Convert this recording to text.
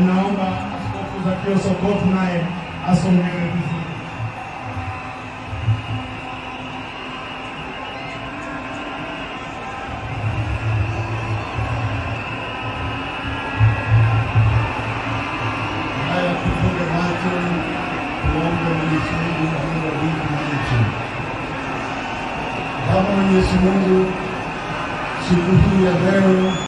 naomba Askofu Zakio Sokofu naye asomewe vizuri. Haya, tufunge macho, tuombe Mwenyezi Mungu amebariki nchi. Baba Mwenyezi Mungu, siku hii ya leo